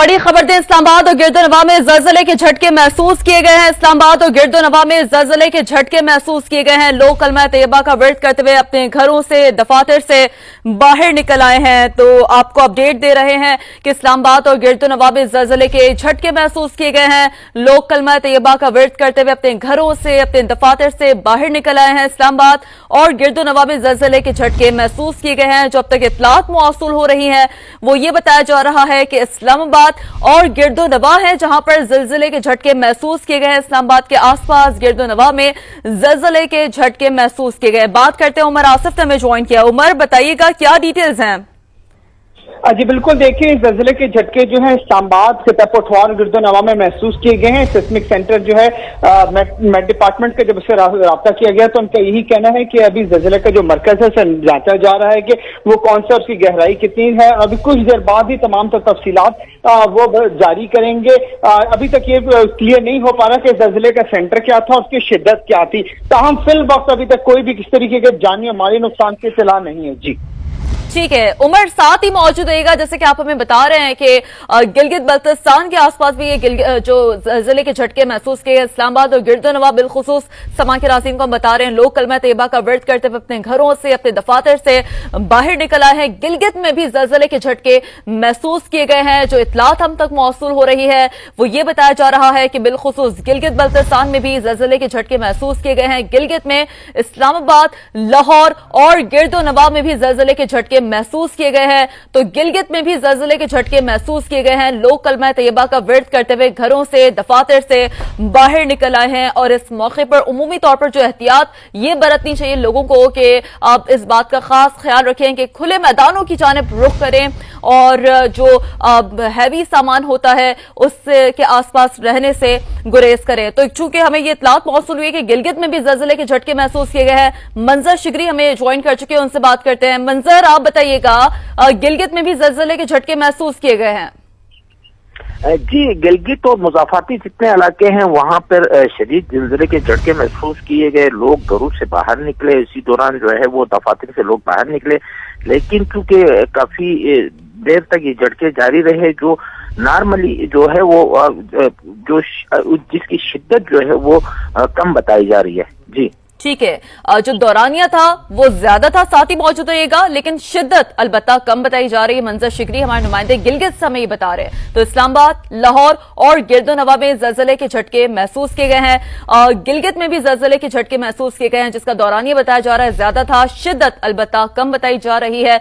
बड़ी खबर दें, इस्लामाबाद और गिरदोनवा में ज़लज़ले के झटके महसूस किए गए हैं। इस्लामाबाद और गिरदोनवा में ज़लज़ले के झटके महसूस किए गए हैं। लोग कलमा तैयबा का विर्द करते हुए अपने घरों से, दफातर से बाहर निकल आए हैं। तो आपको अपडेट दे रहे हैं कि इस्लामाबाद और गिरदोनवा में ज़लज़ले के झटके महसूस किए गए हैं। लोग कलमा तैयबा का विर्द करते हुए अपने घरों से, अपने दफातर से बाहर निकल आए हैं। इस्लामाबाद और गिरदोनवा में ज़लज़ले के झटके महसूस किए गए हैं। जो अब तक इत्तलात मौसूल हो रही है वो ये बताया जा रहा है कि इस्लामाबाद और गिरदोनवा है जहां पर ज़लज़ले के झटके महसूस किए गए हैं। इस्लामाबाद के आसपास गिरदोनवा में ज़लज़ले के झटके महसूस किए गए। बात करते हैं, उमर आसिफ ने हमें ज्वाइन किया। उमर, बताइएगा क्या डिटेल्स हैं? जी बिल्कुल, देखिए ज़लज़ले के झटके जो हैं इस्लामाबाद के पठवार गिरदोनवा में महसूस किए गए हैं। सिस्मिक सेंटर जो है मेट डिपार्टमेंट का जब उससे राब्ता किया गया तो उनका यही कहना है कि अभी ज़लज़ले का जो मरकज है उसे जांचा जा रहा है कि वो कौन सा, उसकी गहराई कितनी है। अभी कुछ देर बाद ही तमाम तफसीलात वो जारी करेंगे। अभी तक ये क्लियर नहीं हो पा रहा कि ज़लज़ले का सेंटर क्या था, उसकी शिद्दत क्या थी। ताहम फिल वक्त अभी तक कोई भी किस तरीके के जानी और माली नुकसान की इत्तला नहीं है। जी ठीक है उमर, साथ ही मौजूद रहेगा। जैसे कि आप हमें बता रहे हैं कि गिलगित बल्तिस्तान के आसपास भी ये जो ज़लज़ले के झटके महसूस किए। इस्लामाबाद और गिरदोनवा बिलखुसूस समा के नाज़रीन को हम बता रहे हैं, लोग कलमा तैयबा का विर्द करते हुए अपने घरों से, अपने दफातर से बाहर निकल आए हैं। गिलगित में भी ज़लज़ले के झटके महसूस किए गए हैं। जो इत्तलात हम तक मौसूल हो रही है वो ये बताया जा रहा है कि बिलखुसूस गिलगित बल्तिस्तान में भी ज़लज़ले के झटके महसूस किए गए हैं। गिलगित में, इस्लामाबाद, लाहौर और गिरदोनवा में भी ज़लज़ले के झटके महसूस किए गए हैं। तो गिलगित में भी ज़लज़ले के झटके महसूस किए गए हैं। लोग कलमा तैयबा का विर्द करते हुए घरों से, दफातर से बाहर निकल आए हैं। और इस मौके पर उमूमी तौर पर जो एहतियात ये बरतनी चाहिए लोगों को कि आप इस बात का खास ख्याल रखें कि खुले मैदानों की जानिब रुख करें और जो हैवी सामान होता है उसके आसपास रहने से गुरेज करें। तो चूंकि हमें ये इत्तलात मौसूल हुई है कि गिलगित में भी ज़लज़ले के झटके महसूस किए गए हैं, मंजर शिगरी हमें ज्वाइन कर चुके हैं, उनसे बात करते हैं। मंजर, आप बताइएगा, गिलगित में भी ज़लज़ले के झटके महसूस किए गए हैं? जी, गिलगित और मुज़ाफ़ाती जितने इलाके हैं वहां पर शदीद ज़लज़ले के झटके महसूस किए गए। लोग घरों से बाहर निकले, इसी दौरान जो है वो दफातर से लोग बाहर निकले, लेकिन क्योंकि काफी देर तक ये झटके जारी रहे, जो नॉर्मली जो है वो जो जिसकी शिद्दत जो है वो कम बताई जा रही है। जी ठीक है, जो दौरानिया था वो ज्यादा था, साथ ही मौजूद रहेगा, लेकिन शिद्दत अलबत्ता कम बताई जा रही है। मंजर शिगरी हमारे नुमाइंदे गिलगित से हमें ये बता रहे हैं। तो इस्लामाबाद, लाहौर और गिरदोनवा में ज़लज़ले के झटके महसूस किए गए हैं। गिलगित में भी ज़लज़ले के झटके महसूस किए गए हैं, जिसका दौरानिया बताया जा रहा है ज्यादा था, शिद्दत अलबत्ता कम बताई जा रही है।